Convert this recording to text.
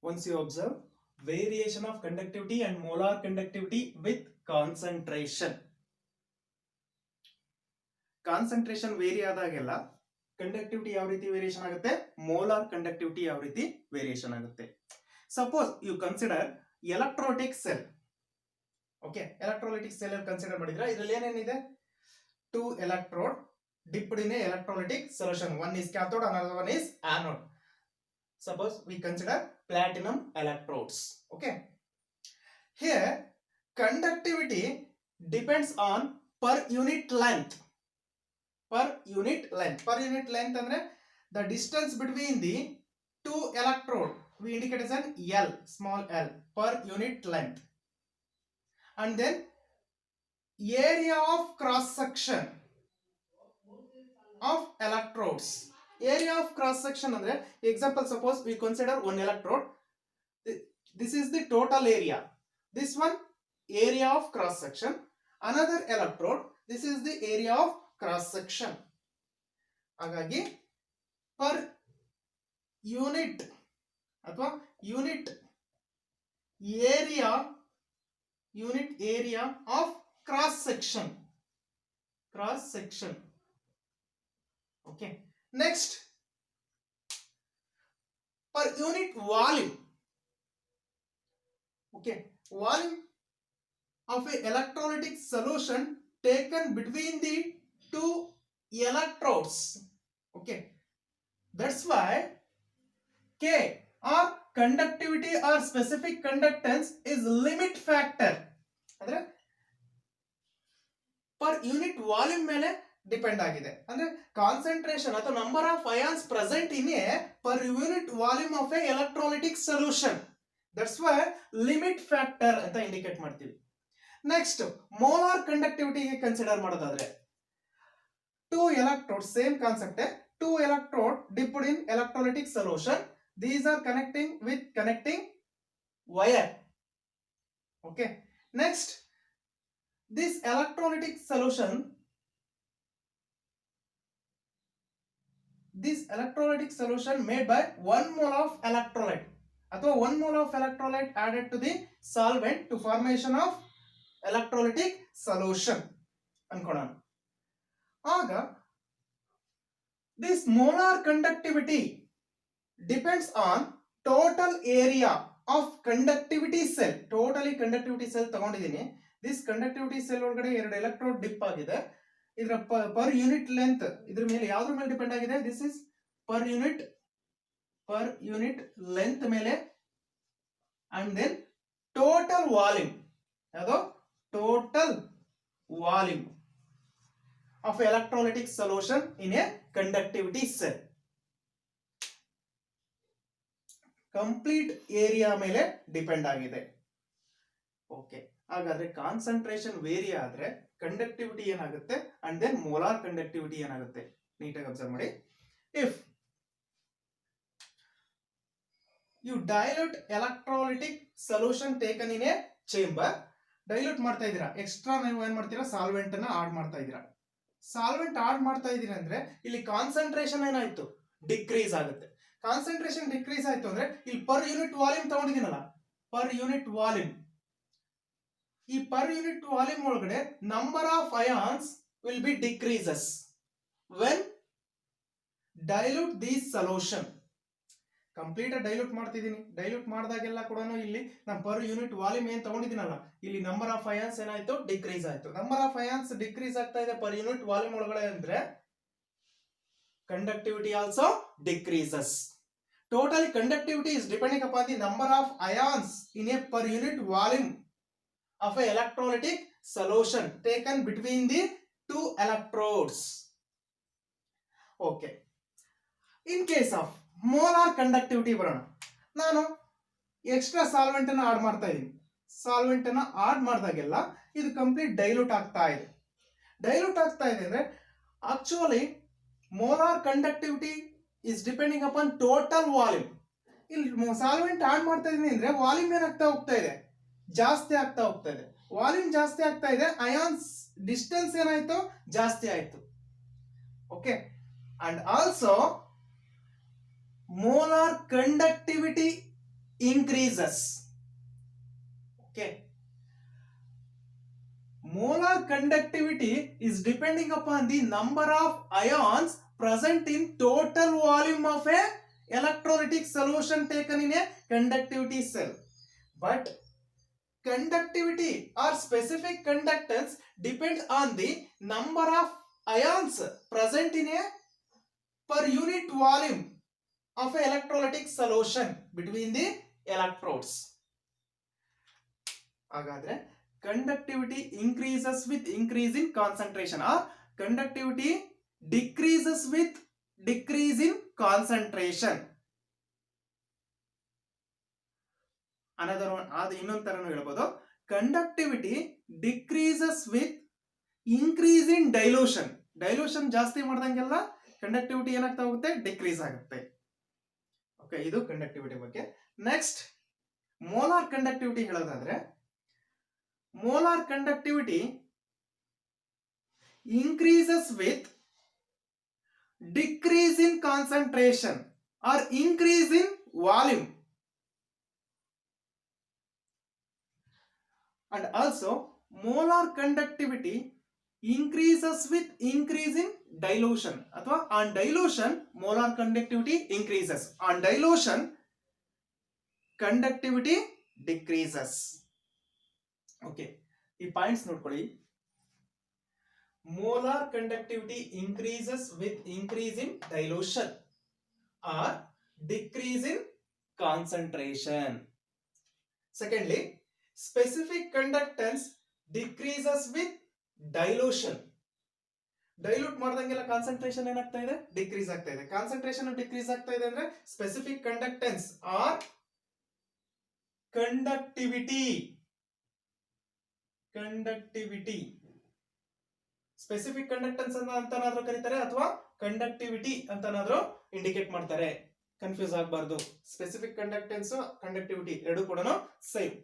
once you observe variation of conductivity and molar conductivity with concentration. Concentration vary ಆದಾಗೆಲ್ಲ conductivity ಯಾವ ರೀತಿ variation ಆಗುತ್ತೆ, molar conductivity ಯಾವ ರೀತಿ ವೇರಿಯೇಷನ್ ಆಗುತ್ತೆ. Suppose you consider electrolytic cell. Okay, electrolytic cell consider ಮಾಡಿದ್ರೆ ಇದರಲ್ಲಿ ಏನೇನಿದೆ, 2 electrode dipped in a electrolytic solution. One is cathode, another one is anode. Suppose we consider platinum electrodes. Okay, here conductivity depends on per unit length. Per unit length. Per unit length andre the distance between the 2 electrode we indicate as an L, small l, per unit length. And then area of cross section of electrodes. Area of cross section andre example, suppose we consider one electrode. This is the total area. This one area of cross section. Another electrode, this is the area of cross section. ಹಾಗಾಗಿ per unit ಅಥವಾ unit area of cross section. Okay, next per unit volume. Okay, volume of a electrolytic solution taken between the 2 electrodes. Okay, that's why K or conductivity or specific conductance is limit factor. ಅಂದ್ರೆ per unit volume ಮೇಲೆ depend ಆಗಿದೆ. ಅಂದ್ರೆ concentration ಅಥವಾ number of ions present in a per unit volume of a electrolytic solution. That's why limit factor ಅಂತ indicate ಮಾಡ್ತೀವಿ. Next molar conductivity consider ಮಾಡೋದಾದ್ರೆ 2 electrodes, same concept, 2 electrode dipped in electrolytic solution. These are connecting with connecting wire. Okay, next this electrolytic solution made by 1 mole of electrolyte ಅಥವಾ 1 mole of electrolyte added to the solvent to formation of electrolytic solution ಅನ್ಕೊಳ್ಳೋಣ. ಆಗ this molar conductivity depends on total area of conductivity cell. Totally conductivity cell ತಗೊಂಡಿದ್ದೀನಿ. this conductivity cell ಒಳಗಡೆ 2 electrode dip ಆಗಿದೆ. ಇದರ per unit length ಇದರ ಮೇಲೆ ಯಾವ್ದ್ರ ಮೇಲೆ depend ಆಗಿದೆ, this is per unit length ಮೇಲೆ, and then total volume, ಯಾವುದು total volume of electrolytic solution in a conductivity cell. Complete area ಮೇಲೆ ಡಿಪೆಂಡ್ ಆಗಿದೆ. ಓಕೆ, ಹಾಗಾದ್ರೆ ಕಾನ್ಸಂಟ್ರೇಷನ್ ವೇರಿ ಆದ್ರೆ ಕಂಡಕ್ಟಿವಿಟಿ ಏನಾಗುತ್ತೆ ಅಂಡ್ ದೆನ್ ಮೋಲಾರ್ ಕಂಡಕ್ಟಿವಿಟಿ ಏನಾಗುತ್ತೆ, ನೀಟಾಗಿ ಅಬ್ಸರ್ವ್ ಮಾಡಿ. If you dilute electrolytic solution taken in a chamber, dilute ಮಾಡ್ತಾ ಇದ್ದೀರಾ, ಎಕ್ಸ್ಟ್ರಾ ನೀವು ಏನ್ ಮಾಡ್ತೀರಾ, ಸಾಲ್ವೆಂಟ್ ಅನ್ನ ಆಡ್ ಮಾಡ್ತಾ ಇದ್ದೀರಾ. ಸಾಲ್ವೆಂಟ್ ಆಡ್ ಮಾಡ್ತಾ ಇದ್ದೀರಾ ಅಂದ್ರೆ ಇಲ್ಲಿ ಕಾನ್ಸಂಟ್ರೇಷನ್ ಏನಾಯ್ತು, ಡಿಕ್ರೀಸ್ ಆಗುತ್ತೆ. ಕಾನ್ಸಂಟ್ರೇಷನ್ ಡಿಕ್ರೀಸ್ ಆಯ್ತು ಅಂದ್ರೆ ಇಲ್ಲಿ ಪರ್ ಯೂನಿಟ್ ವಾಲ್ಯೂಮ್ ತಗೊಂಡಿದ್ದೀನಲ್ಲ, ಪರ್ ಯೂನಿಟ್ ವಾಲ್ಯೂಮ್, ಈ ಪರ್ ಯೂನಿಟ್ ವಾಲ್ಯೂಮ್ ಒಳಗಡೆ number of ions will be decreases when dilute these solution. Complete dilute ಮಾಡ್ತಿದ್ದೀನಿ, ಡೈಲ್ಯೂಟ್ ಮಾಡಿದಾಗೆಲ್ಲ ಕೂಡ ಇಲ್ಲಿ ನಾನು ಪರ್ ಯೂನಿಟ್ ವಾಲ್ಯೂಮ್ ಏನ್ ತಗೊಂಡಿದ್ದೀನಲ್ಲ, ಇಲ್ಲಿ ನಂಬರ್ ಆಫ್ ಅಯಾನ್ಸ್ ಏನಾಯ್ತು, ಡಿಕ್ರೀಸ್ ಆಯ್ತು. ನಂಬರ್ ಆಫ್ ಅಯಾನ್ಸ್ ಡಿಕ್ರೀಸ್ ಆಗ್ತಾ ಇದೆ ಪರ್ ಯೂನಿಟ್ ವಾಲ್ಯೂಮ್ ಒಳಗಡೆ ಅಂದ್ರೆ conductivity also decreases. Totally conductivity is depending upon the number of ions in a per unit volume of a electrolytic solution taken between the 2 electrodes. Okay, in case of molar conductivity ಬರೋಣ. ನಾನು extra solvent ಅನ್ನು add ಮಾಡ್ತಾ ಇದ್ದೀನಿ. Solvent ಅನ್ನು add ಮಾಡಿದಾಗೆಲ್ಲ ಇದು complete dilute ಆಗ್ತಾ ಇದೆ. Dilute ಆಗ್ತಾ ಇದೆ ಅಂದ್ರೆ actually molar conductivity is depending upon total volume. ಇಲ್ಲಿ ಸಾಲ್ವೆಂಟ್ ಆಡ್ ಮಾಡ್ತಾ ಇದೀನಿ ಅಂದ್ರೆ ವಾಲ್ಯೂಮ್ ಏನಾಗ್ತಾ ಹೋಗ್ತಾ ಇದೆ, ಜಾಸ್ತಿ ಆಗ್ತಾ ಹೋಗ್ತಾ ಇದೆ. ವಾಲ್ಯೂಮ್ ಜಾಸ್ತಿ ಆಗ್ತಾ ಇದೆ, ಅಯಾನ್ಸ್ ಡಿಸ್ಟೆನ್ಸ್ ಏನಾಯ್ತು, ಜಾಸ್ತಿ ಆಯ್ತು. Okay, and also molar conductivity increases. Okay, molar conductivity is depending upon the number of ions present in total volume of a electrolytic solution taken in a conductivity cell. But conductivity or specific conductance depends on the number of ions present in a per unit volume of a electrolytic solution between the electrodes. ಹಾಗಾದ್ರೆ conductivity increases with increase in concentration or conductivity decreases with decrease in concentration. another one ಅದು ಇನ್ನೊಂದು ತರನು ಹೇಳ್ಬೋದು. conductivity decreases with increase in dilution. dilution ಜಾಸ್ತಿ ಮಾಡ್ದಂಗೆಲ್ಲ conductivity ಏನಾಗ್ತಾ ಹೋಗುತ್ತೆ, decrease ಆಗುತ್ತೆ. Okay, ಇದು conductivity ಬಗ್ಗೆ. ನೆಕ್ಸ್ಟ್ ಮೋಲಾರ್ ಕಂಡಕ್ಟಿವಿಟಿ ಹೇಳೋದಾದ್ರೆ, molar conductivity increases with decrease in concentration or increase in volume, and also molar conductivity increases with increase in dilution. ಅಥವಾ on dilution molar conductivity increases, on dilution conductivity decreases. Okay, ಈ points ನೋಡ್ಕೊಳ್ಳಿ. molar conductivity increases with increase in dilution or decrease in concentration. Secondly, specific conductance decreases with dilution. Dilute ಮಾಡ್ದಂಗೆಲ್ಲ concentration ಏನಾಗ್ತಾ ಇದೆ, decrease ಆಗ್ತಾ ಇದೆ. Concentration decrease ಆಗ್ತಾ ಇದೆ ಅಂದ್ರೆ specific conductance or conductivity specific conductance ಅಂತನಾದ್ರೂ ಕರೀತಾರೆ ಅಥವಾ ಕಂಡಕ್ಟಿವಿಟಿ ಅಂತನಾದ್ರೂ ಇಂಡಿಕೇಟ್ ಮಾಡ್ತಾರೆ. ಕನ್ಫ್ಯೂಸ್ ಆಗಬಾರ್ದು. ಸ್ಪೆಸಿಫಿಕ್ ಕಂಡಕ್ಟೆನ್ಸ್ ಕಂಡಕ್ಟಿವಿಟಿ ಎರಡು ಕೂಡ ಸೇಮ್.